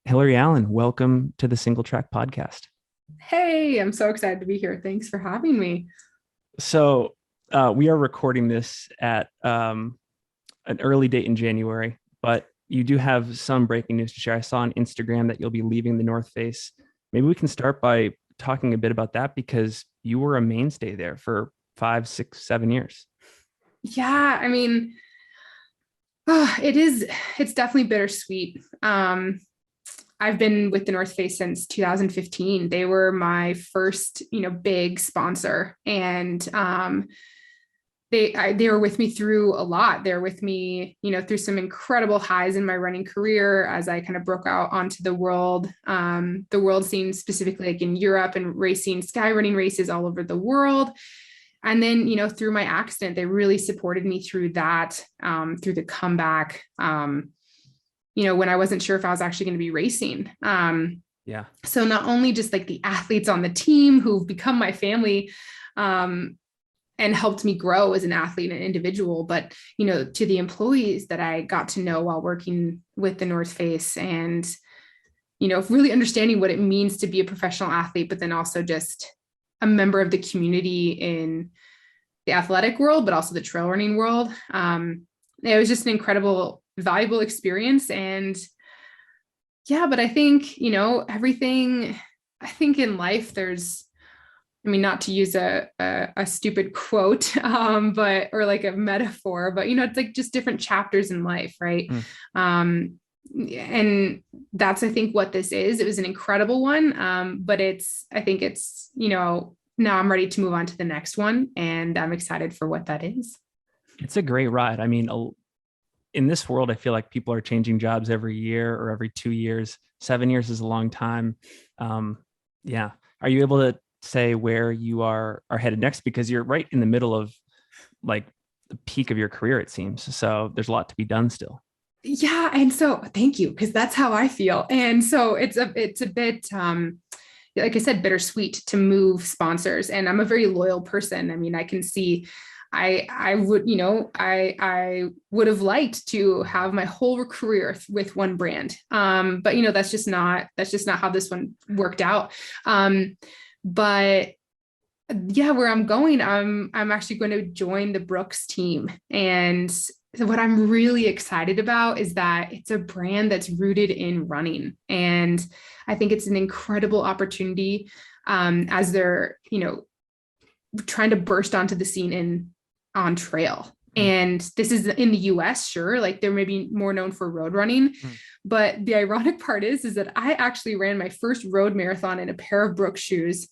Hillary Allen, welcome to the Singletrack podcast. Hey, I'm so excited to be here. Thanks for having me. We are recording this at an early date in January, but you do have some breaking news to share. I saw on Instagram that you'll be leaving the North Face. Maybe we can start by talking a bit about that because you were a mainstay there for 5, 6, 7 years. Yeah, it's definitely bittersweet. I've been with the North Face since 2015. They were my first, big sponsor, and they were with me through a lot. They're with me, through some incredible highs in my running career as I kind of broke out onto the world scene, specifically like in Europe and racing sky running races all over the world. And then, through my accident, they really supported me through that, through the comeback. When I wasn't sure if I was actually going to be racing. Yeah. So not only just like the athletes on the team who've become my family, and helped me grow as an athlete and an individual, but, to the employees that I got to know while working with the North Face and, really understanding what it means to be a professional athlete, but then also just a member of the community in the athletic world, but also the trail running world. It was just an incredible, valuable experience. And yeah, but I think, I think in life not to use a stupid quote, or like a metaphor, but, it's like just different chapters in life. Right. Mm. And that's, I think, what this is. It was an incredible one. But I think it's, now I'm ready to move on to the next one, and I'm excited for what that is. It's a great ride. In this world, I feel like people are changing jobs every year or every 2 years. 7 years is a long time. Yeah. Are you able to say where you are headed next? Because you're right in the middle of like the peak of your career, it seems. So there's a lot to be done still. Yeah. And so thank you, because that's how I feel. And so it's a bit, like I said, bittersweet to move sponsors. And I'm a very loyal person. I can see I would have liked to have my whole career with one brand. But that's just not how this one worked out. But yeah, where I'm going, I'm actually going to join the Brooks team. And what I'm really excited about is that it's a brand that's rooted in running. And I think it's an incredible opportunity, as they're, trying to burst onto the scene on trail. And this is in the US, sure, like they're maybe more known for road running. But the ironic part is that I actually ran my first road marathon in a pair of Brooks shoes.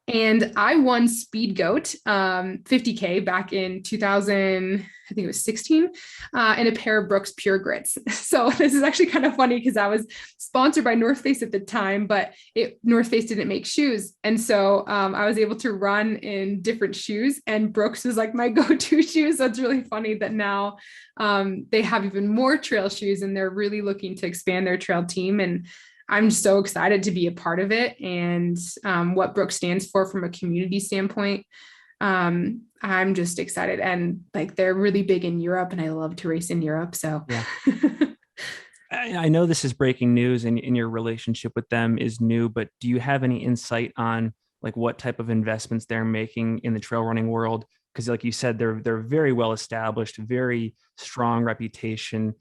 And I won Speed Goat 50K back in 2000, I think it was 16, in a pair of Brooks Pure Grits. So this is actually kind of funny because I was sponsored by North Face at the time, but North Face didn't make shoes. And so I was able to run in different shoes, and Brooks was like my go-to shoes. So it's really funny that now they have even more trail shoes, and they're really looking to expand their trail team. And I'm so excited to be a part of it, and what Brooks stands for from a community standpoint. I'm just excited, and like they're really big in Europe, and I love to race in Europe. So yeah. I know this is breaking news, and in your relationship with them is new, but do you have any insight on like what type of investments they're making in the trail running world? Because like you said, they're very well established, very strong reputation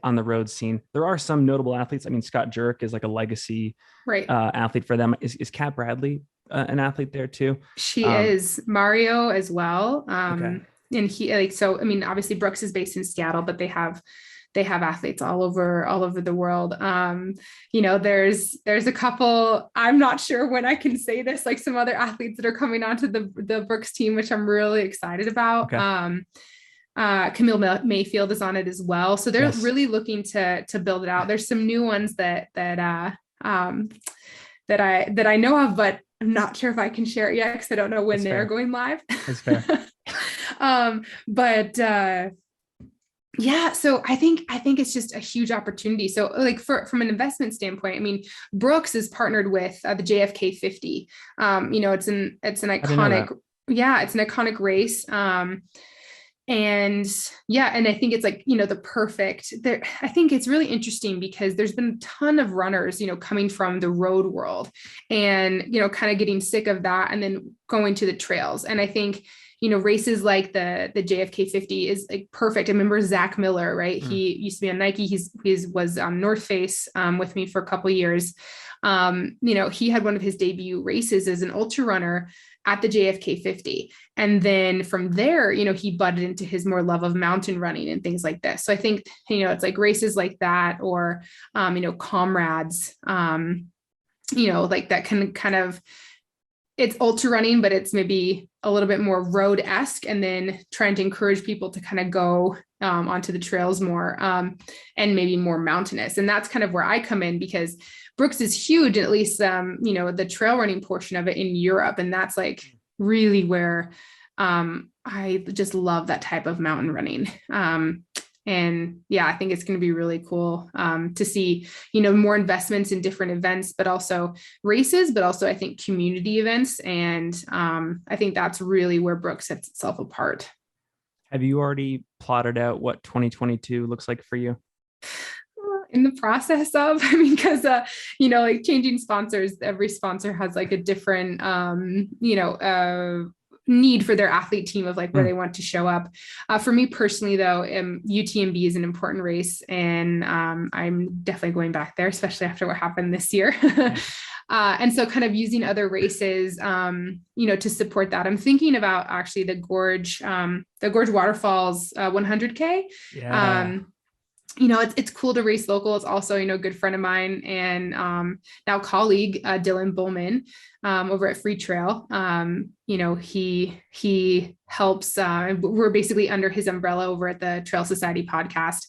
on the road scene. There are some notable athletes. Scott Jurek is like a legacy right. Athlete for them. Is Kat Bradley an athlete there too? She is. Mario as well. Okay. And he obviously Brooks is based in Seattle, but they have athletes all over the world. There's a couple, I'm not sure when I can say this, like some other athletes that are coming onto the Brooks team, which I'm really excited about. Okay. Camille Mayfield is on it as well. So they're really looking to build it out. There's some new ones that I know of, but I'm not sure if I can share it yet because I don't know when they're going live. That's fair. Yeah, so I think it's just a huge opportunity. So like from an investment standpoint, Brooks is partnered with the JFK 50. It's an iconic, it's an iconic race. And yeah, and I think it's like, the perfect there. I think it's really interesting because there's been a ton of runners, coming from the road world and, kind of getting sick of that and then going to the trails. And I think, races like the JFK 50 is like perfect. I remember Zach Miller, right? He used to be on Nike. He was North Face with me for a couple of years. He had one of his debut races as an ultra runner at the JFK 50. And then from there, he butted into his more love of mountain running and things like this. So I think, it's like races like that, or, comrades, like that can kind of, it's ultra running, but it's maybe a little bit more road-esque, and then trying to encourage people to kind of go onto the trails more, and maybe more mountainous. And that's kind of where I come in, because Brooks is huge, at least, the trail running portion of it in Europe. And that's like really where I just love that type of mountain running. And yeah, I think it's going to be really cool to see, more investments in different events, but also races, but also I think community events. And I think that's really where Brooks sets itself apart. Have you already plotted out what 2022 looks like for you? In the process of, because, like changing sponsors, every sponsor has like a different, need for their athlete team of like where they want to show up. For me personally, though, UTMB is an important race, and I'm definitely going back there, especially after what happened this year. And so kind of using other races, to support that. I'm thinking about actually the Gorge Waterfalls 100K. Yeah. It's cool to race local. It's also, a good friend of mine and now colleague, Dylan Bowman, over at Free Trail. He helps, we're basically under his umbrella over at the Trail Society podcast.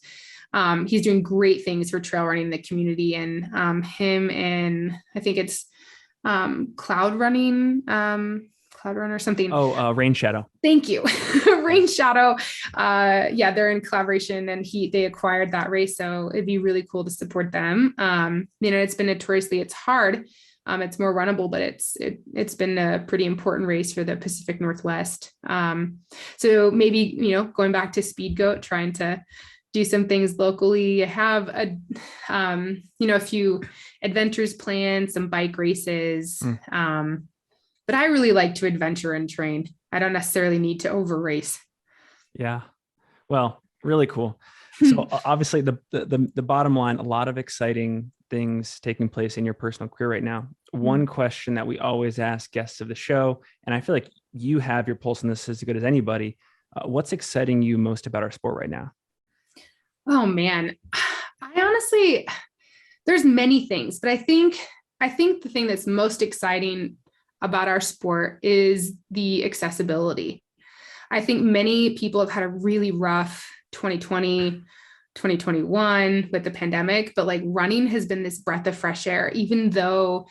He's doing great things for trail running in the community, and him and I think it's Cloud Run or something. Rain Shadow. Thank you. Rain Shadow. They're in collaboration, and they acquired that race. So it'd be really cool to support them. It's been notoriously, it's hard. It's more runnable, but it's been a pretty important race for the Pacific Northwest. So maybe, going back to Speed Goat, trying to do some things locally. I have a few adventures planned, some bike races. But I really like to adventure and train. I don't necessarily need to over race. Yeah. Well, really cool. So obviously the bottom line, a lot of exciting things taking place in your personal career right now. One question that we always ask guests of the show, and I feel like you have your pulse on this as good as anybody. What's exciting you most about our sport right now? Oh man, I honestly, there's many things, but I think the thing that's most exciting about our sport is the accessibility. I think many people have had a really rough 2020, 2021 with the pandemic, but like running has been this breath of fresh air, even though,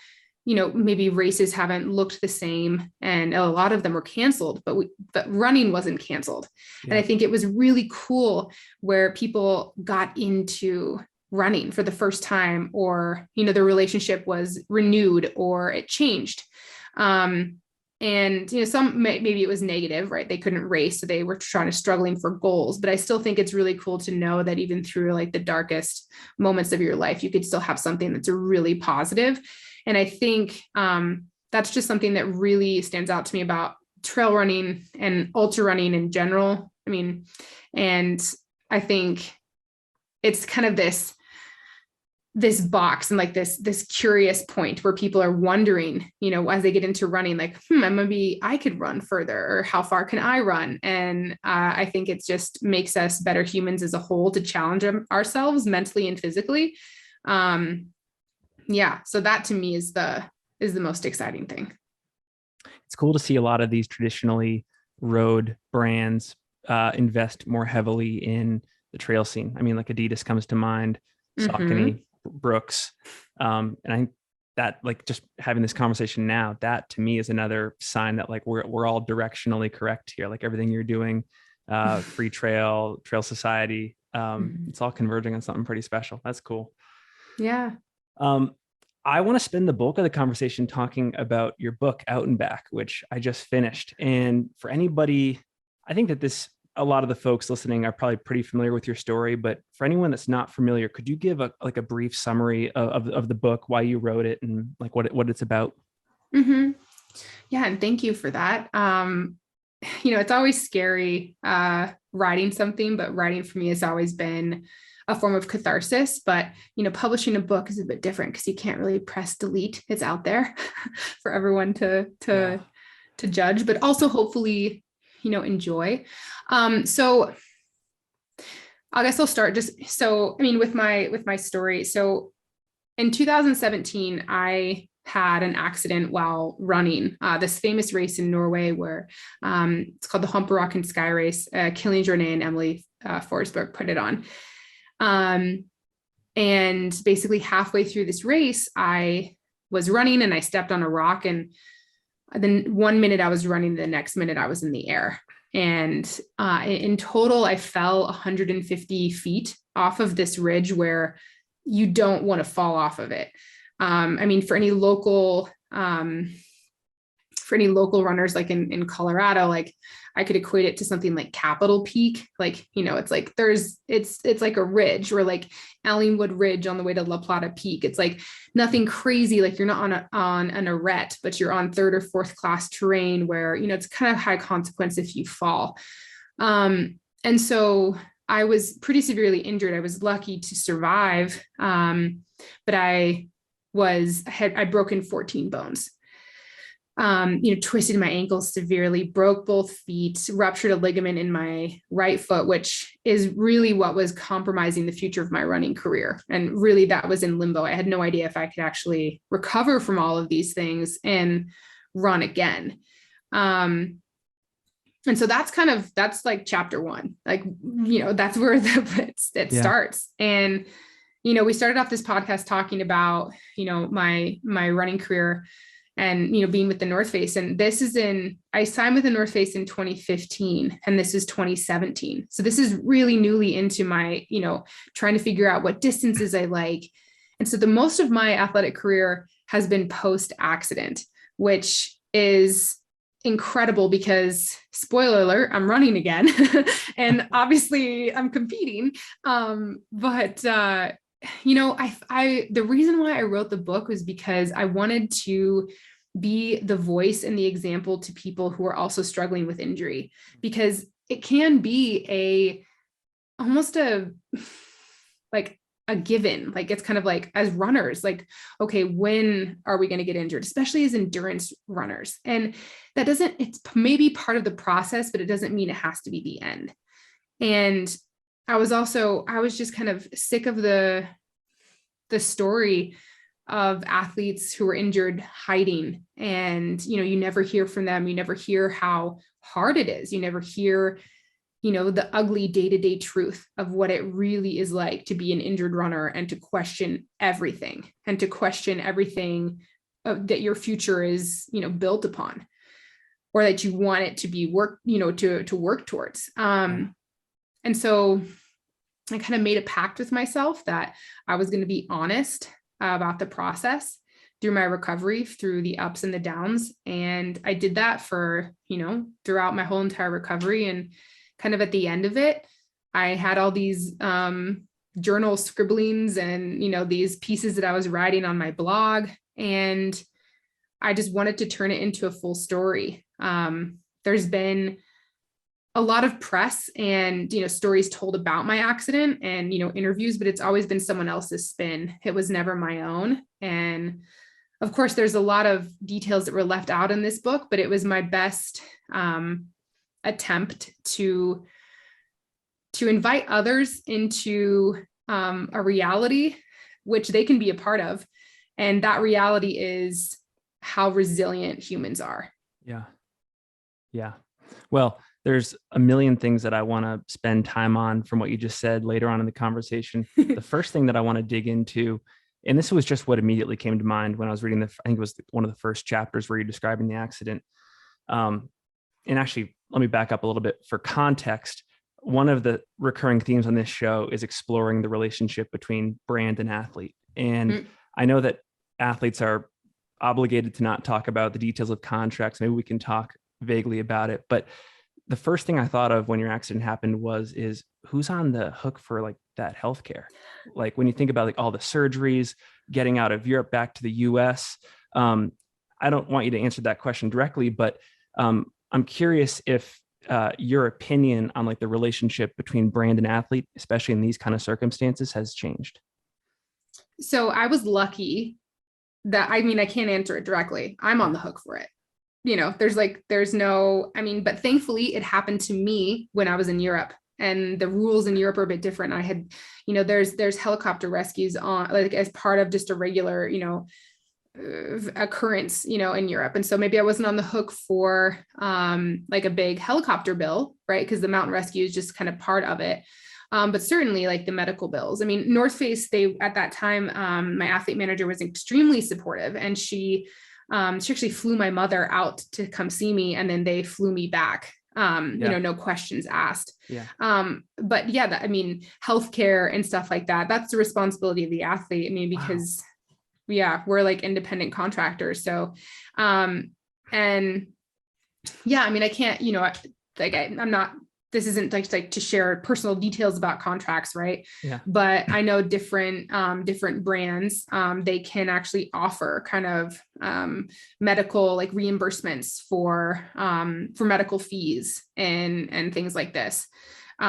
maybe races haven't looked the same and a lot of them were canceled, but running wasn't canceled. Yeah. And I think it was really cool where people got into running for the first time, or, their relationship was renewed or it changed. And, some maybe it was negative, right? They couldn't race, so they were struggling for goals, but I still think it's really cool to know that even through like the darkest moments of your life, you could still have something that's really positive. And I think, that's just something that really stands out to me about trail running and ultra running in general. And I think it's kind of this box and like this curious point where people are wondering, as they get into running, like, maybe I could run further, or how far can I run? And I think it just makes us better humans as a whole to challenge ourselves mentally and physically. So that to me is the most exciting thing. It's cool to see a lot of these traditionally road brands invest more heavily in the trail scene. Like Adidas comes to mind, Saucony, Brooks. And I think that like just having this conversation now, that to me is another sign that like we're all directionally correct here. Like everything you're doing, Free Trail Society, it's all converging on something pretty special. That's cool. Yeah. I want to spend the bulk of the conversation talking about your book, Out and Back, which I just finished. And for anybody, I think that this a lot of the folks listening are probably pretty familiar with your story, but for anyone that's not familiar, could you give a brief summary of the book, why you wrote it, and like what it's about? Mm-hmm. Yeah, and thank you for that. It's always scary writing something, but writing for me has always been a form of catharsis. But publishing a book is a bit different because you can't really press delete. It's out there for everyone to judge, but also hopefully enjoy. So I guess I'll start with my story. So in 2017, I had an accident while running this famous race in Norway where it's called the Humperocken Sky Race. Killian Jornet and Emily Forsberg put it on. And basically halfway through this race, I was running and I stepped on a rock, and then 1 minute I was running, the next minute I was in the air. And in total, I fell 150 feet off of this ridge where you don't want to fall off of it. For any local runners, like in Colorado, like I could equate it to something like Capitol Peak. Like, it's like it's like a ridge, or like Allingwood Ridge on the way to La Plata Peak. It's like nothing crazy. Like you're not on an arete, but you're on third or fourth class terrain where, it's kind of high consequence if you fall. And so I was pretty severely injured. I was lucky to survive. But I'd broken 14 bones. Twisted my ankles severely, broke both feet, ruptured a ligament in my right foot, which is really what was compromising the future of my running career. And really that was in limbo. I had no idea if I could actually recover from all of these things and run again. And so that's like chapter one, like, that's where it starts. And, we started off this podcast talking about, my running career and, being with the North Face. And I signed with the North Face in 2015, and this is 2017. So this is really newly into my, trying to figure out what distances I like. And so the most of my athletic career has been post-accident, which is incredible because, spoiler alert, I'm running again. And obviously I'm competing. The reason why I wrote the book was because I wanted to be the voice and the example to people who are also struggling with injury, because it can be almost a given. Like, it's kind of like, as runners, like, okay, when are we going to get injured, especially as endurance runners? And it's maybe part of the process, but it doesn't mean it has to be the end. And I was just kind of sick of the story of athletes who were injured hiding, and, you never hear from them. You never hear how hard it is. You never hear, the ugly day-to-day truth of what it really is like to be an injured runner, and to question everything, that your future is, built upon, or that you want it to be to work towards. And so I kind of made a pact with myself that I was going to be honest about the process through my recovery, through the ups and the downs. And I did that for, throughout my whole entire recovery. And kind of at the end of it, I had all these journal scribblings and, these pieces that I was writing on my blog. And I just wanted to turn it into a full story. There's been a lot of press and, stories told about my accident and, interviews, but it's always been someone else's spin. It was never my own. And of course, there's a lot of details that were left out in this book, but it was my best attempt to invite others into a reality which they can be a part of. And that reality is how resilient humans are. Yeah. Yeah. Well, there's a million things that I want to spend time on from what you just said later on in the conversation. The first thing that I want to dig into, and this was just what immediately came to mind when I was reading I think it was one of the first chapters where you're describing the accident. And actually, let me back up a little bit for context. One of the recurring themes on this show is exploring the relationship between brand and athlete. And I know that athletes are obligated to not talk about the details of contracts. Maybe we can talk vaguely about it, but the first thing I thought of when your accident happened is who's on the hook for like that healthcare? Like when you think about like all the surgeries, getting out of Europe back to the US. I don't want you to answer that question directly, but I'm curious if your opinion on like the relationship between brand and athlete, especially in these kind of circumstances, has changed. So I was lucky that, I mean, I can't answer it directly. I'm on the hook for it. There's no, I mean, but thankfully it happened to me when I was in Europe, and the rules in Europe are a bit different. I had, there's helicopter rescues on, like, as part of just a regular, occurrence, in Europe. And so maybe I wasn't on the hook for like a big helicopter bill, right? Because the mountain rescue is just kind of part of it. But certainly like the medical bills. I mean, North Face, they, at that time, my athlete manager was extremely supportive, and she actually flew my mother out to come see me, and then they flew me back. No questions asked. Yeah. But yeah, I mean, healthcare and stuff like that, that's the responsibility of the athlete. I mean, because we're like independent contractors. So, and yeah, I mean, I can't, I'm not, this isn't like to share personal details about contracts, right? Yeah. But I know different brands, they can actually offer kind of medical like reimbursements for medical fees and things like this. But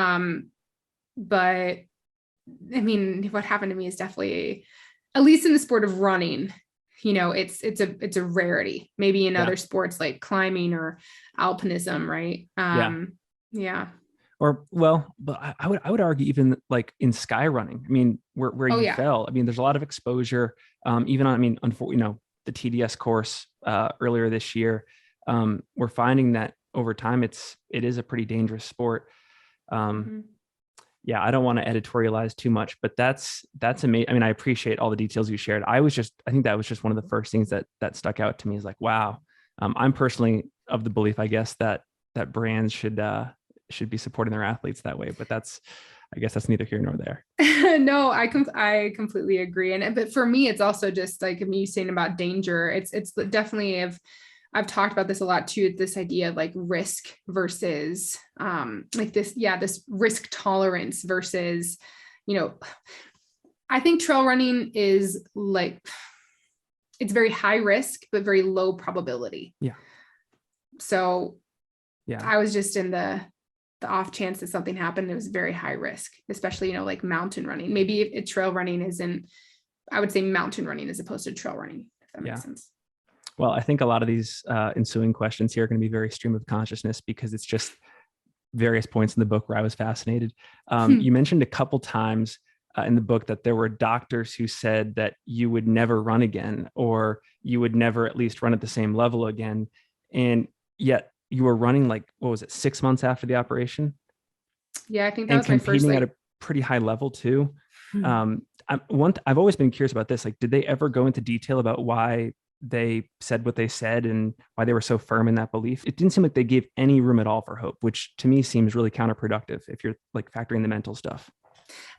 I mean, what happened to me is definitely, at least in the sport of running, it's a rarity. Maybe in other sports like climbing or alpinism, right? Yeah. Or but I would argue even like in sky running. I mean, where you fell. I mean, there's a lot of exposure. Even on, I mean, unfortunately, the TDS course earlier this year, we're finding that over time it is a pretty dangerous sport. Yeah, I don't want to editorialize too much, but that's amazing. I mean, I appreciate all the details you shared. I think that was just one of the first things that stuck out to me, is like, wow. I'm personally of the belief, I guess, that brands should be supporting their athletes that way, but I guess that's neither here nor there. No, I completely agree. But for me, it's also just like me saying about danger. It's definitely, I've talked about this a lot too, this idea of like risk versus like this risk tolerance versus, I think trail running is like, it's very high risk, but very low probability. Yeah. So yeah, I was just in the off chance that something happened. It was very high risk, especially, like mountain running. Maybe if trail running isn't, I would say mountain running as opposed to trail running, if that makes sense. Well, I think a lot of these ensuing questions here are going to be very stream of consciousness, because it's just various points in the book where I was fascinated. You mentioned a couple times in the book that there were doctors who said that you would never run again, or you would never at least run at the same level again. And yet you were running, like, what was it, 6 months after the operation? Yeah, I think that was my first, competing at a pretty high level too. I've always been curious about this. Like, did they ever go into detail about why they said what they said and why they were so firm in that belief? It didn't seem like they gave any room at all for hope, which to me seems really counterproductive if you're like factoring the mental stuff.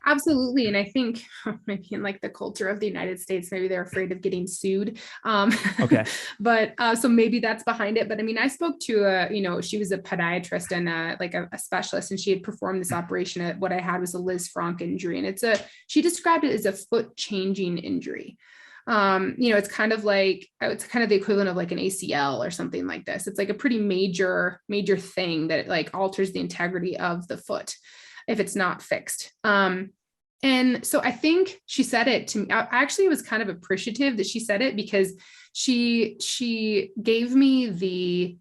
Absolutely. And I think maybe in like the culture of the United States, maybe they're afraid of getting sued. Okay. But so maybe that's behind it. But I mean, I spoke to she was a podiatrist and a specialist, and she had performed this operation. What I had was a Liz Franck injury, and she described it as a foot changing injury. It's kind of the equivalent of like an ACL or something like this. It's like a pretty major thing that like alters the integrity of the foot if it's not fixed. And so I think she said it to me. I actually was kind of appreciative that she said it, because she gave me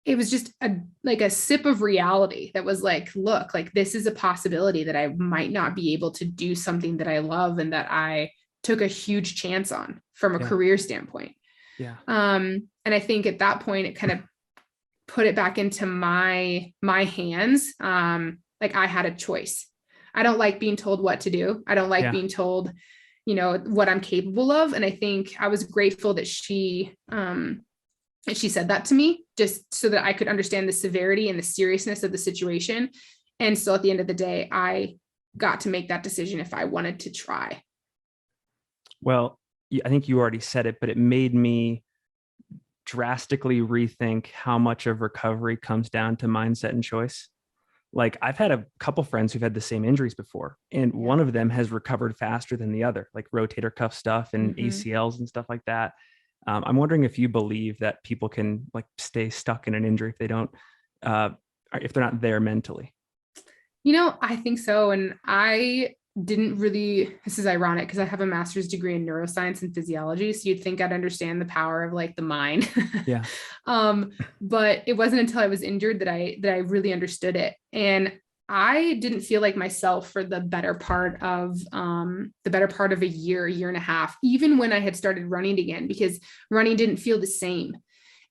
it was just a sip of reality that was like, look, like this is a possibility that I might not be able to do something that I love and that I took a huge chance on from a career standpoint. Yeah. And I think at that point, it kind of put it back into my hands. Like I had a choice. I don't like being told what to do. I don't like being told, what I'm capable of. And I think I was grateful that she said that to me, just so that I could understand the severity and the seriousness of the situation. And so at the end of the day, I got to make that decision if I wanted to try. Well, I think you already said it, but it made me drastically rethink how much of recovery comes down to mindset and choice. Like I've had a couple friends who've had the same injuries before, and one of them has recovered faster than the other, like rotator cuff stuff and ACLs and stuff like that. I'm wondering if you believe that people can like stay stuck in an injury if they don't, if they're not there mentally. I think so. And I didn't really, this is ironic because I have a master's degree in neuroscience and physiology. So you'd think I'd understand the power of like the mind. Yeah. But it wasn't until I was injured that I really understood it. And I didn't feel like myself for the better part of a year and a half, even when I had started running again, because running didn't feel the same.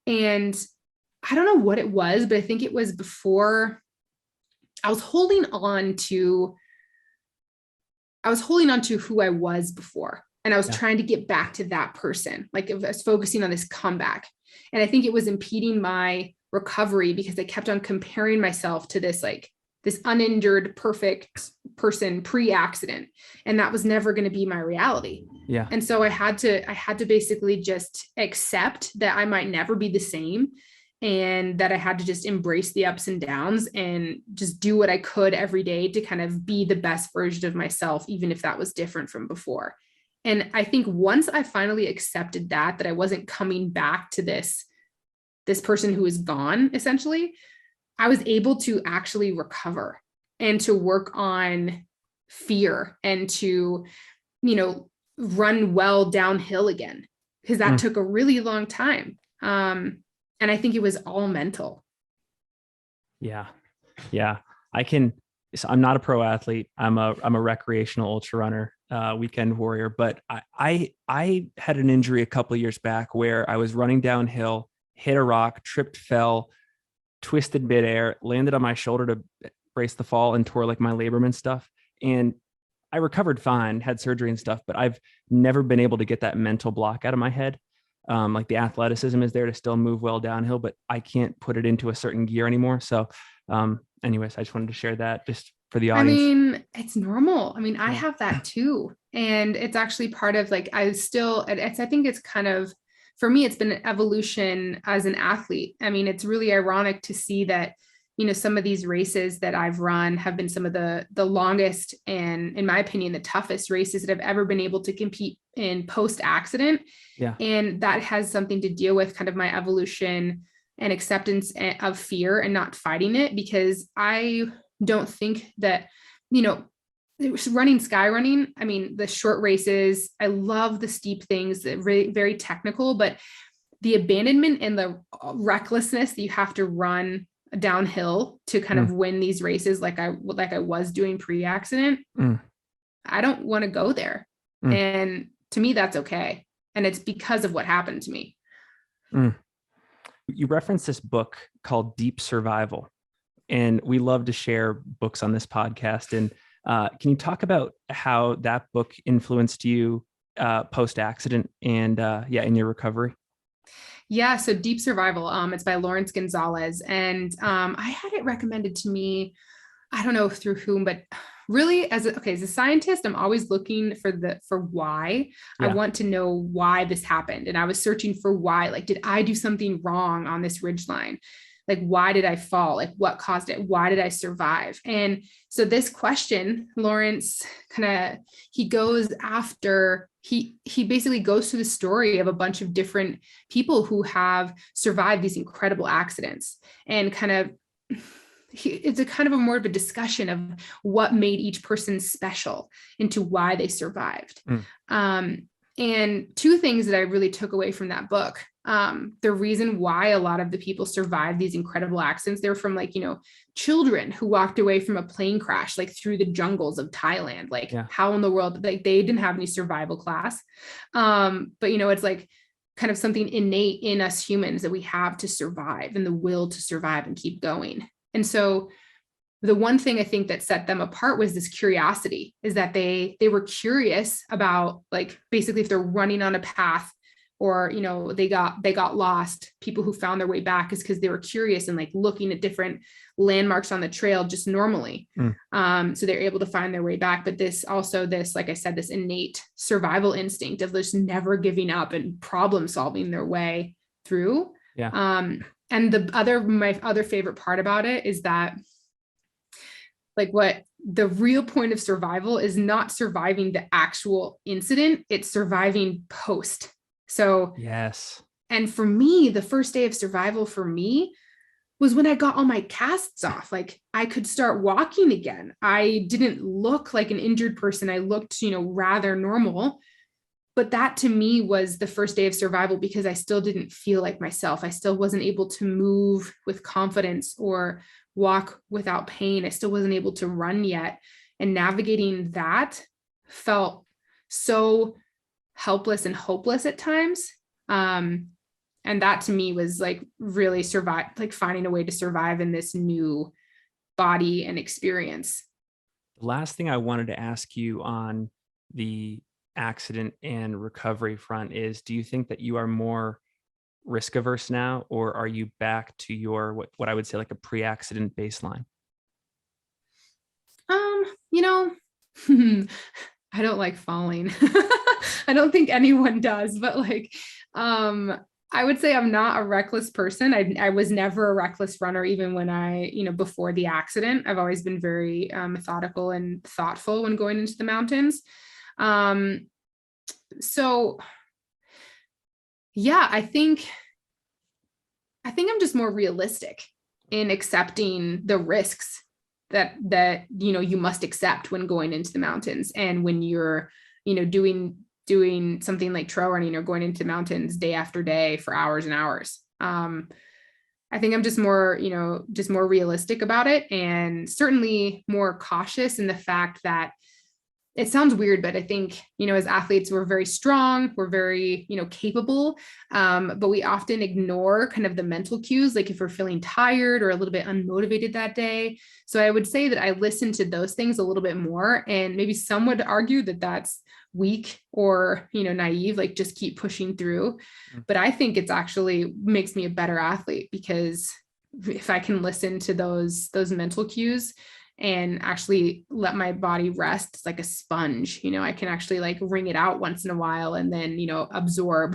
And I don't know what it was, but I think it was before I was holding on to who I was before. And I was trying to get back to that person. Like I was focusing on this comeback. And I think it was impeding my recovery because I kept on comparing myself to this uninjured, perfect person pre-accident. And that was never going to be my reality. Yeah. And so I had to basically just accept that I might never be the same, and that I had to just embrace the ups and downs and just do what I could every day to kind of be the best version of myself, even if that was different from before. And I think once I finally accepted that I wasn't coming back to this person who is gone, essentially, I was able to actually recover and to work on fear and to, run well downhill again, because that took a really long time. And I think it was all mental. Yeah. Yeah. So I'm not a pro athlete. I'm a recreational ultra runner, weekend warrior, but I had an injury a couple of years back where I was running downhill, hit a rock, tripped, fell, twisted midair, landed on my shoulder to brace the fall and tore like my labrum and stuff. And I recovered fine, had surgery and stuff, but I've never been able to get that mental block out of my head. Like the athleticism is there to still move well downhill, but I can't put it into a certain gear anymore. So anyways, I just wanted to share that just for the audience. I mean, it's normal. I mean, I have that too. And it's actually part of I think it's kind of, for me, it's been an evolution as an athlete. I mean, it's really ironic to see that, some of these races that I've run have been some of the longest and, in my opinion, the toughest races that I've ever been able to compete in post-accident. Yeah. And that has something to deal with kind of my evolution and acceptance of fear and not fighting it, because I don't think that, running skyrunning, I mean, the short races, I love the steep things, very, very technical, but the abandonment and the recklessness that you have to run downhill to kind of win these races, like I was doing pre-accident, I don't want to go there. And to me, that's okay. And it's because of what happened to me. You referenced this book called Deep Survival, and we love to share books on this podcast. And can you talk about how that book influenced you post-accident and in your recovery? Yeah. So Deep Survival, it's by Lawrence Gonzalez. And I had it recommended to me, I don't know through whom, but really as a scientist, I'm always looking for why. I want to know why this happened. And I was searching for why, like, did I do something wrong on this ridgeline? Like, why did I fall? Like, what caused it? Why did I survive? And so this question, Lawrence he goes after, he basically goes through the story of a bunch of different people who have survived these incredible accidents, and it's a kind of a more of a discussion of what made each person special into why they survived. And two things that I really took away from that book. The reason why a lot of the people survived these incredible accidents, they're from children who walked away from a plane crash, through the jungles of Thailand. How in the world, they didn't have any survival class. But it's kind of something innate in us humans that we have to survive, and the will to survive and keep going. And so the one thing I think that set them apart was this curiosity, is that they were curious about, basically, if they're running on a path or, they got lost, people who found their way back is because they were curious and looking at different landmarks on the trail just normally. So they're able to find their way back. But like I said, this innate survival instinct of just never giving up and problem solving their way through. Yeah. And my other favorite part about it is that, like, what the real point of survival is not surviving the actual incident, it's surviving post. So, yes. and for me, the first day of survival for me was when I got all my casts off. Like, I could start walking again. I didn't look like an injured person. I looked, rather normal. But that to me was the first day of survival, because I still didn't feel like myself. I still wasn't able to move with confidence or walk without pain. I still wasn't able to run yet. And navigating that felt so helpless and hopeless at times. And that to me was like really finding a way to survive in this new body and experience. The last thing I wanted to ask you on the accident and recovery front is, do you think that you are more risk averse now, or are you back to your, what I would say, like a pre-accident baseline? You know, I don't like falling. I don't think anyone does, but like, I would say I'm not a reckless person. I was never a reckless runner, even when before the accident. I've always been very methodical and thoughtful when going into the mountains. So yeah, I think I'm just more realistic in accepting the risks that you must accept when going into the mountains, and when you're doing something like trail running or going into mountains day after day for hours and hours. I think I'm just more realistic about it, and certainly more cautious in the fact that it sounds weird, but I think, as athletes, we're very strong, we're very, capable, but we often ignore kind of the mental cues, like if we're feeling tired or a little bit unmotivated that day. So I would say that I listen to those things a little bit more, and maybe some would argue that that's weak or, naive, like just keep pushing through. But I think it's actually makes me a better athlete, because if I can listen to those mental cues and actually let my body rest, it's like a sponge, I can actually like wring it out once in a while, and then, absorb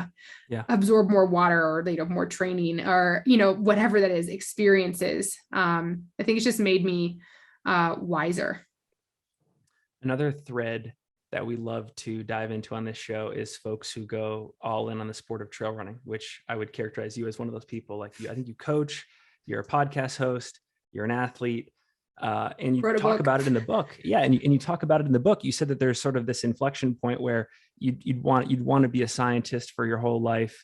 more water, or, more training, or, whatever that is, experiences. I think it's just made me wiser. Another thread that we love to dive into on this show is folks who go all in on the sport of trail running, which I would characterize you as one of those people. Like I think you coach, you're a podcast host, you're an athlete, and you talk about it in the book. Yeah. And you talk about it in the book. You said that there's sort of this inflection point where you'd want to be a scientist for your whole life.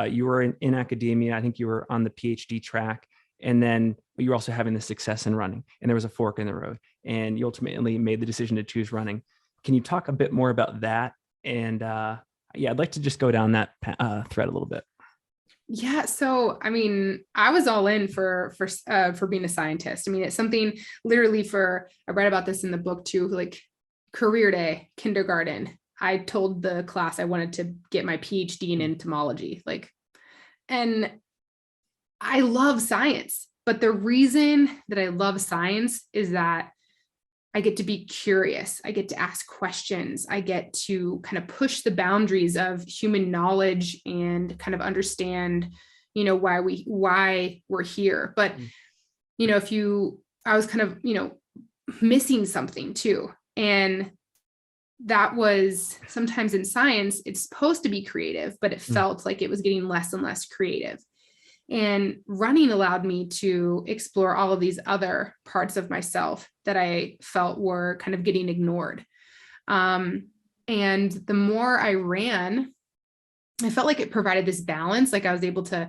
You were in academia. I think you were on the PhD track. And then you were also having the success in running, and there was a fork in the road, and you ultimately made the decision to choose running. Can you talk a bit more about that? And I'd like to just go down that thread a little bit. Yeah. So, I mean, I was all in for being a scientist. I mean, it's something literally I read about this in the book too, like career day, kindergarten. I told the class I wanted to get my PhD in entomology, and I love science, but the reason that I love science is that I get to be curious. I get to ask questions. I get to kind of push the boundaries of human knowledge and kind of understand, why we're here. But, I was kind of, missing something too. And that was sometimes in science, it's supposed to be creative, but it felt like it was getting less and less creative. And running allowed me to explore all of these other parts of myself that I felt were kind of getting ignored. And the more I ran, I felt like it provided this balance. Like I was able to,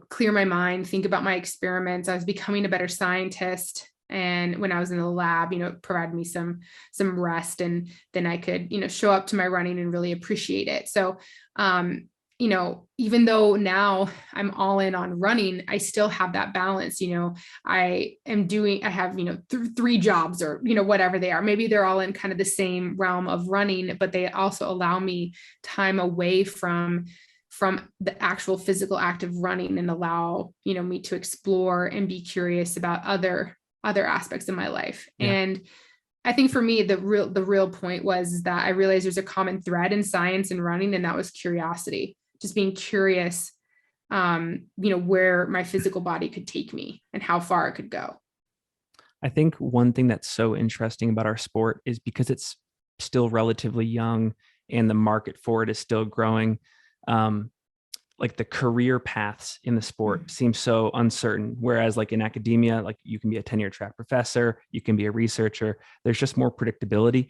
clear my mind, think about my experiments. I was becoming a better scientist. And when I was in the lab, it provided me some rest, and then I could, show up to my running and really appreciate it. So, even though now I'm all in on running, I still have that balance. I have, 3 jobs, or, whatever they are. Maybe they're all in kind of the same realm of running, but they also allow me time away from the actual physical act of running, and allow, me to explore and be curious about other aspects of my life. Yeah. And I think for me, the real point was that I realized there's a common thread in science and running, and that was curiosity. Just being curious where my physical body could take me and how far it could go. I think one thing that's so interesting about our sport is because it's still relatively young and the market for it is still growing. Like the career paths in the sport seem so uncertain. Whereas like in academia, like you can be a tenure track professor, you can be a researcher. There's just more predictability.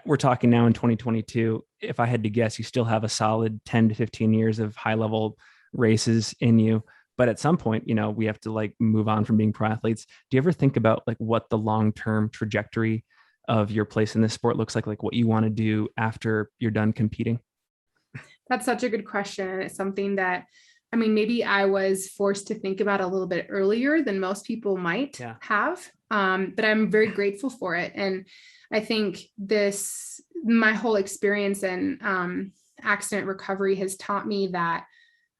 We're talking now in 2022. If I had to guess, you still have a solid 10 to 15 years of high level races in you. But at some point, we have to like move on from being pro athletes. Do you ever think about like what the long-term trajectory of your place in this sport looks like what you want to do after you're done competing? That's such a good question. It's something that, maybe I was forced to think about a little bit earlier than most people might have. But I'm very grateful for it. And I think my whole experience in accident recovery has taught me that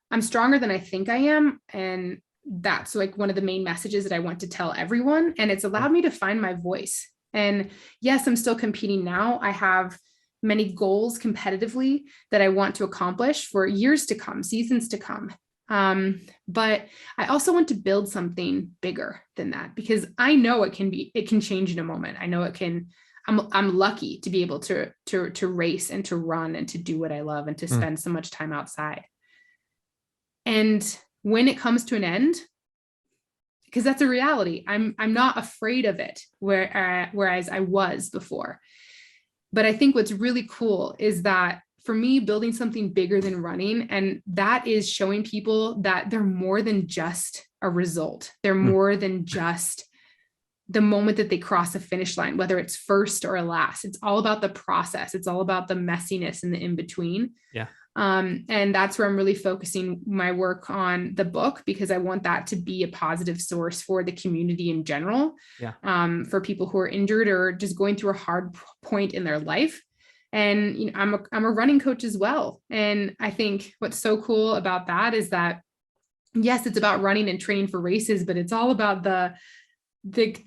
I'm stronger than I think I am. And that's like one of the main messages that I want to tell everyone. And it's allowed me to find my voice. And yes, I'm still competing now. I have many goals competitively that I want to accomplish for years to come, seasons to come. But I also want to build something bigger than that, because I know it can change in a moment. I know it can. I'm lucky to be able to race and to run and to do what I love and to spend so much time outside. And when it comes to an end, because that's a reality, I'm not afraid of it, whereas I was before. But I think what's really cool is that for me, building something bigger than running, and that is showing people that they're more than just a result. They're more than just the moment that they cross a finish line, whether it's first or last. It's all about the process. It's all about the messiness and the in-between. Yeah. And that's where I'm really focusing my work on the book, because I want that to be a positive source for the community in general. Yeah. For people who are injured or just going through a hard point in their life. And I'm a running coach as well. And I think what's so cool about that is that, yes, it's about running and training for races, but it's all about the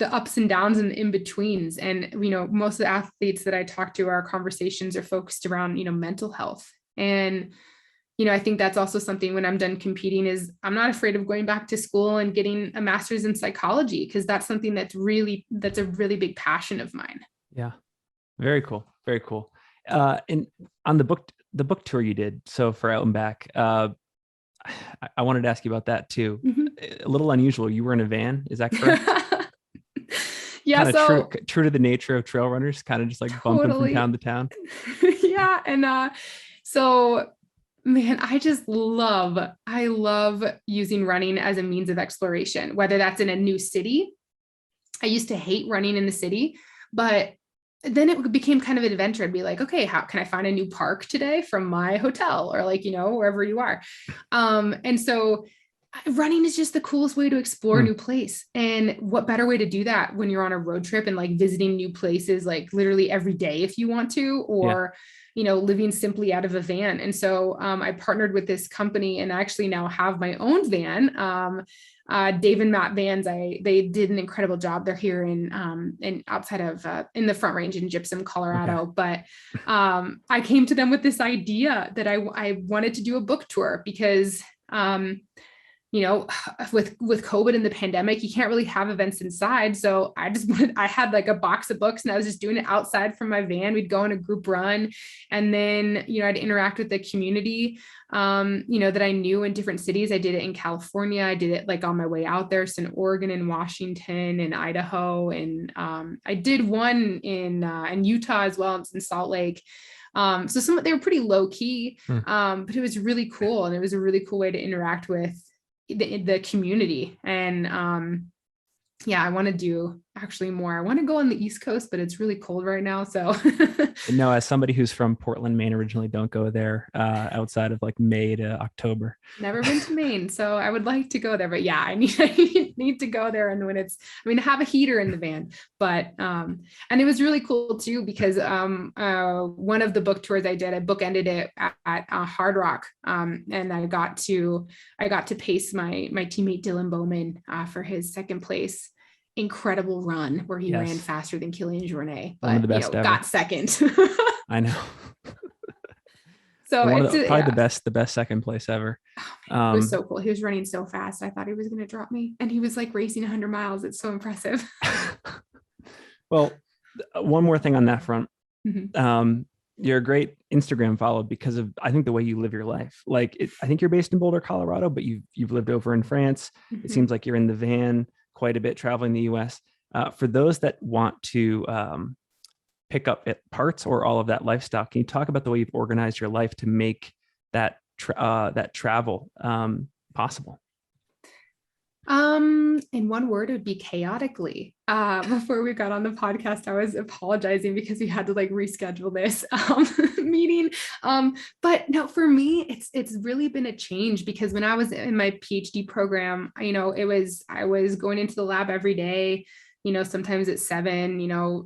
ups and downs and in-betweens. And, most of the athletes that I talk to, our conversations are focused around, mental health. And, I think that's also something when I'm done competing is I'm not afraid of going back to school and getting a master's in psychology, because that's something that's a really big passion of mine. Yeah. Very cool. Very cool. And on the book tour you did, so for Out and Back, I wanted to ask you about that too. A little unusual. You were in a van. Is that correct? Yeah. Kind of so true to the nature of trail runners, kind of just like bumping from town to town. Yeah. And, so man, I love using running as a means of exploration, whether that's in a new city. I used to hate running in the city, but then it became kind of an adventure. I'd be like, okay, how can I find a new park today from my hotel, or like, wherever you are. And so running is just the coolest way to explore a new place. And what better way to do that when you're on a road trip and like visiting new places, like literally every day if you want to, or living simply out of a van. And so I partnered with this company and I actually now have my own van. Dave and Matt Vans, they did an incredible job. They're here in outside of in the Front Range in Gypsum, Colorado. Okay. But I came to them with this idea that I wanted to do a book tour, because with COVID and the pandemic, you can't really have events inside. So I had like a box of books and I was just doing it outside from my van. We'd go on a group run, and then, I'd interact with the community, that I knew in different cities. I did it in California. I did it like on my way out there. So in Oregon and Washington and Idaho. And I did one in Utah as well, in Salt Lake. So they were pretty low key, but it was really cool. And it was a really cool way to interact with the community. And I want to do actually more. I want to go on the East Coast, but it's really cold right now. So no, as somebody who's from Portland, Maine originally, don't go there outside of like May to October. Never been to Maine, so I would like to go there. But yeah, I need to go there. And when I have a heater in the van, but and it was really cool too, because one of the book tours I did, I bookended it at Hard Rock, and I got to pace my teammate Dylan Bowman for his second place incredible run, where he ran faster than Kilian Jornet, but one of the best ever. Got second. I know. So One of it's the, probably yeah. the best second place ever. It was so cool. He was running so fast. I thought he was going to drop me. And he was like racing 100 miles. It's so impressive. Well, one more thing on that front. Mhm. You're a great Instagram follow because of, I think, the way you live your life. Like, I think you're based in Boulder, Colorado, but you've lived over in France. It Mhm. seems like you're in the van quite a bit, traveling the U.S. For those that want to pick up at parts or all of that lifestyle, can you talk about the way you've organized your life to make that travel possible? In one word, it would be chaotically. Before we got on the podcast, I was apologizing because we had to like reschedule this meeting. But no, for me, it's really been a change because when I was in my PhD program, I was going into the lab every day. Sometimes at 7.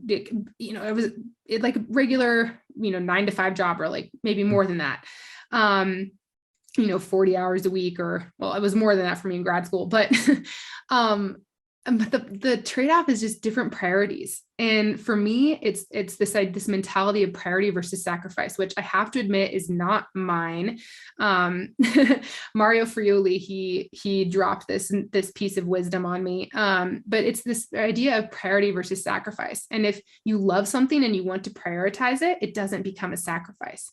It like regular 9 to 5 job or like maybe more than that. 40 hours a week, or well, it was more than that for me in grad school, but the trade-off is just different priorities. And for me, it's this mentality of priority versus sacrifice, which I have to admit is not mine. Mario Friuli, he dropped this piece of wisdom on me. But it's this idea of priority versus sacrifice. And if you love something and you want to prioritize it, it doesn't become a sacrifice.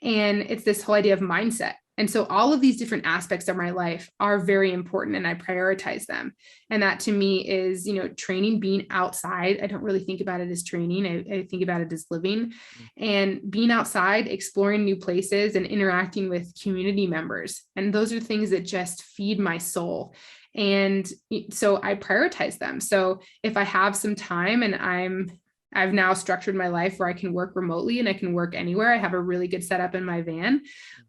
And it's this whole idea of mindset. And so all of these different aspects of my life are very important and I prioritize them. And that to me is, training, being outside. I don't really think about it as training. I think about it as living and being outside, exploring new places and interacting with community members. And those are things that just feed my soul. And so I prioritize them. So if I have some time and I've now structured my life where I can work remotely and I can work anywhere. I have a really good setup in my van.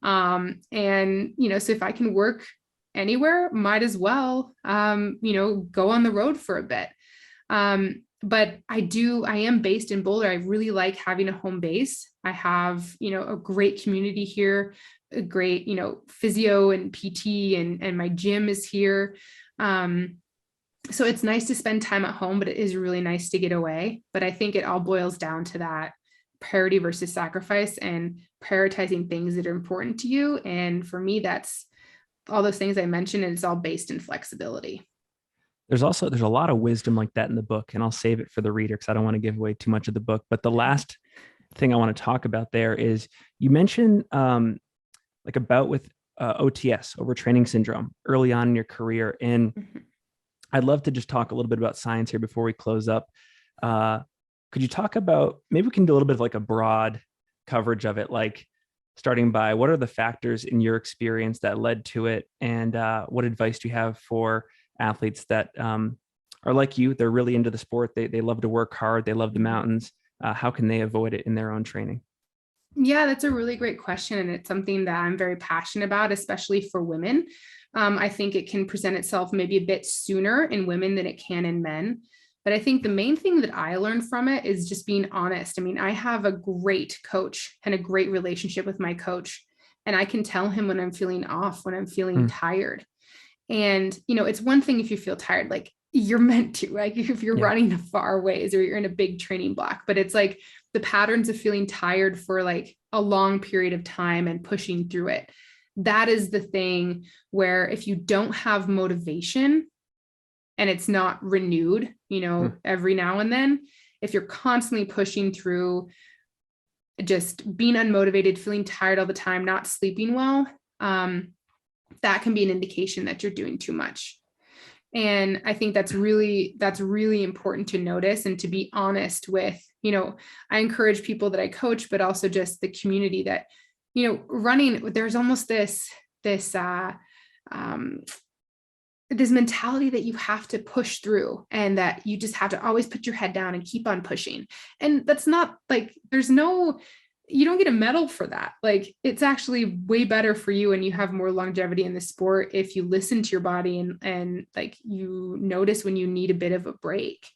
So if I can work anywhere, might as well, go on the road for a bit. But I am based in Boulder. I really like having a home base. I have, a great community here, a great, physio and PT and my gym is here. So it's nice to spend time at home, but it is really nice to get away. But I think it all boils down to that priority versus sacrifice and prioritizing things that are important to you. And for me, that's all those things I mentioned, and it's all based in flexibility. There's a lot of wisdom like that in the book, and I'll save it for the reader because I don't want to give away too much of the book. But the last thing I want to talk about there is you mentioned like a bout with OTS, overtraining syndrome, early on in your career. And I'd love to just talk a little bit about science here before we close up. Could you talk about, maybe we can do a little bit of like a broad coverage of it, like starting by what are the factors in your experience that led to it? And what advice do you have for athletes that are like you? They're really into the sport. They love to work hard. They love the mountains. How can they avoid it in their own training? Yeah, that's a really great question. And it's something that I'm very passionate about, especially for women. I think it can present itself maybe a bit sooner in women than it can in men. But I think the main thing that I learned from it is just being honest. I mean, I have a great coach and a great relationship with my coach. And I can tell him when I'm feeling off, when I'm feeling tired. And, it's one thing if you feel tired, like you're meant to, like if you're running far ways or you're in a big training block, but it's like the patterns of feeling tired for like a long period of time and pushing through it. That is the thing where if you don't have motivation and it's not renewed, every now and then, if you're constantly pushing through, just being unmotivated, feeling tired all the time, not sleeping well, that can be an indication that you're doing too much. And I think that's really important to notice and to be honest with, I encourage people that I coach, but also just the community that, running, there's almost this mentality that you have to push through and that you just have to always put your head down and keep on pushing. And that's not like, you don't get a medal for that. Like it's actually way better for you and you have more longevity in the sport if you listen to your body and like you notice when you need a bit of a break.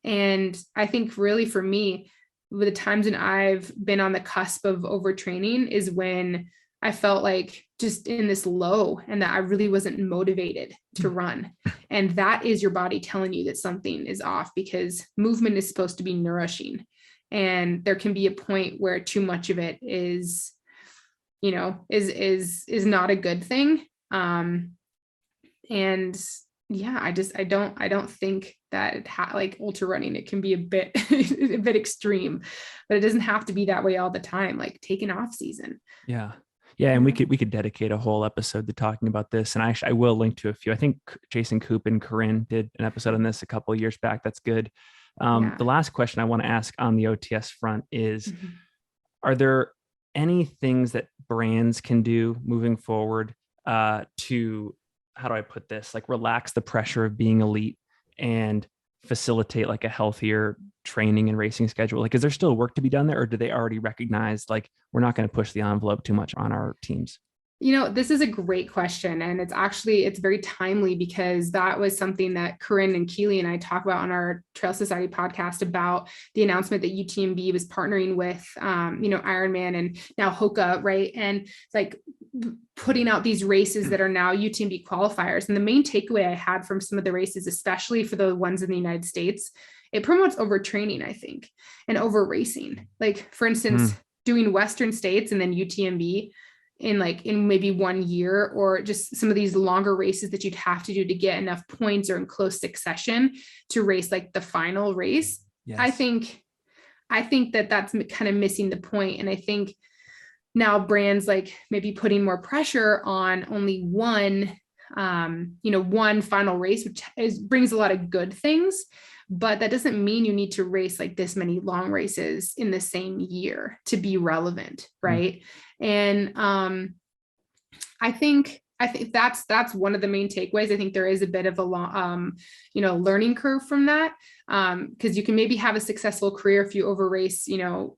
And I think really for me, the times when I've been on the cusp of overtraining is when I felt like just in this low and that I really wasn't motivated to run. And that is your body telling you that something is off because movement is supposed to be nourishing. And there can be a point where too much of it is is not a good thing. And yeah, I don't think that like ultra running, it can be a bit a bit extreme, but it doesn't have to be that way all the time. Like take an off season. Yeah. Yeah. And we could dedicate a whole episode to talking about this. And I will link to a few. I think Jason Koop and Corinne did an episode on this a couple of years back. That's good. The last question I want to ask on the OTS front is, are there any things that brands can do moving forward to, how do I put this, like relax the pressure of being elite and facilitate like a healthier training and racing schedule? Like, is there still work to be done there, or do they already recognize like we're not going to push the envelope too much on our teams? This is a great question. And it's very timely, because that was something that Corinne and Keely and I talk about on our Trail Society podcast, about the announcement that UTMB was partnering with, Ironman and now Hoka, right? And like putting out these races that are now UTMB qualifiers. And the main takeaway I had from some of the races, especially for the ones in the United States, it promotes overtraining, I think, and over racing. Like, for instance, doing Western states and then UTMB in maybe 1 year, or just some of these longer races that you'd have to do to get enough points or in close succession to race like the final race. Yes. I think that that's kind of missing the point. And I think now brands like maybe putting more pressure on only one final race, which brings a lot of good things, but that doesn't mean you need to race like this many long races in the same year to be relevant. Right. And I think that's one of the main takeaways. I think there is a bit of a long, learning curve from that. Because you can maybe have a successful career if you over race,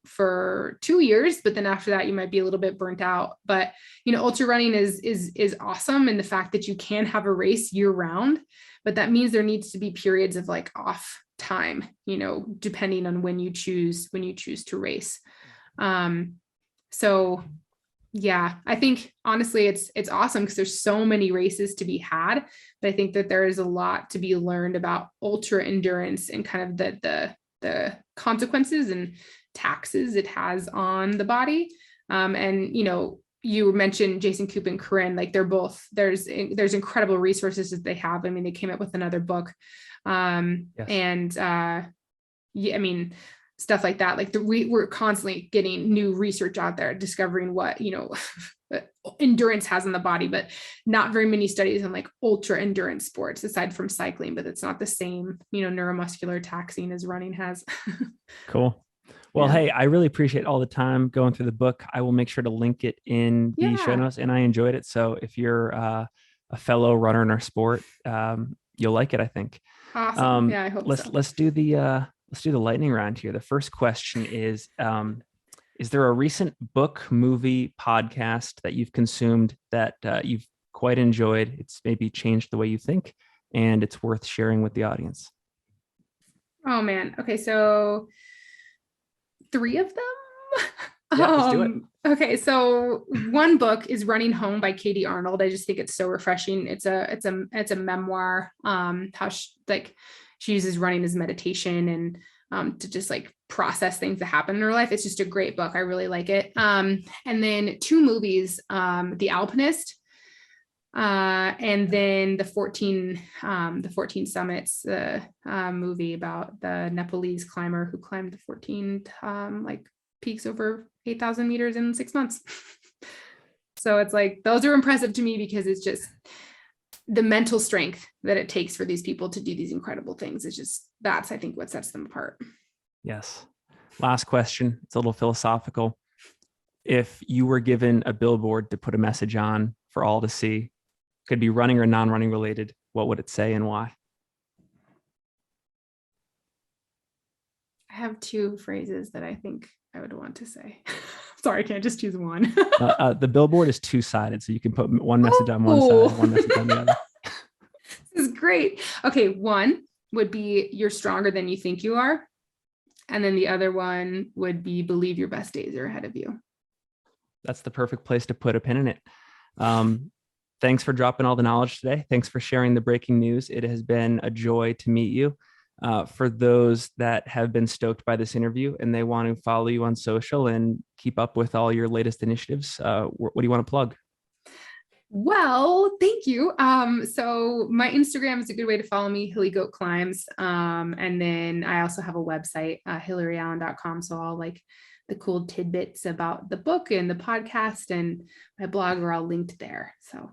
for 2 years, but then after that, you might be a little bit burnt out. But, ultra running is awesome. And the fact that you can have a race year round, but that means there needs to be periods of like off time, depending on when you choose to race. So yeah, I think honestly, it's awesome because there's so many races to be had, but I think that there is a lot to be learned about ultra endurance and kind of the consequences and taxes it has on the body. And you mentioned Jason Koop and Corinne, like they're both, there's incredible resources that they have. I mean, they came up with another book. Stuff like that. Like we're constantly getting new research out there, discovering what, endurance has on the body, but not very many studies on like ultra endurance sports aside from cycling, but it's not the same, neuromuscular taxing as running has. Cool. Well, Hey, I really appreciate all the time going through the book. I will make sure to link it in the show notes, and I enjoyed it. So if you're a fellow runner in our sport, you'll like it, I think. Awesome. I hope so. Let's do the lightning round here. The first question is there a recent book, movie, podcast that you've consumed that you've quite enjoyed? It's maybe changed the way you think, and it's worth sharing with the audience. Oh man. Okay. So 3 of them. Yeah, let's do it. Okay. So one book is Running Home by Katie Arnold. I just think it's so refreshing. It's a memoir. How she uses running as meditation and to just like process things that happen in her life. It's just a great book. I really like it. And then 2 movies, The Alpinist, and then the 14 Summits, movie about the Nepalese climber who climbed the 14 peaks over 8,000 meters in 6 months. So it's like, those are impressive to me because it's just the mental strength that it takes for these people to do these incredible things. That's I think what sets them apart. Yes. Last question. It's a little philosophical. If you were given a billboard to put a message on for all to see, could be running or non-running related, what would it say and why? I have 2 phrases that I think I would want to say. Sorry, I can't just choose one. The billboard is 2-sided, so you can put one message on one side, one message on the other. This is great. Okay, one would be you're stronger than you think you are. And then the other one would be believe your best days are ahead of you. That's the perfect place to put a pin in it. Thanks for dropping all the knowledge today. Thanks for sharing the breaking news. It has been a joy to meet you. For those that have been stoked by this interview and they want to follow you on social and keep up with all your latest initiatives, what do you want to plug? Well, thank you. So my Instagram is a good way to follow me, Hilly Goat Climbs. And then I also have a website, hillaryallen.com. So all like the cool tidbits about the book and the podcast and my blog are all linked there. So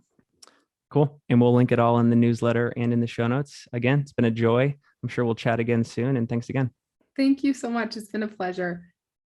Cool. And we'll link it all in the newsletter and in the show notes. Again, it's been a joy. I'm sure we'll chat again soon. And thanks again. thank you so much. It's been a pleasure.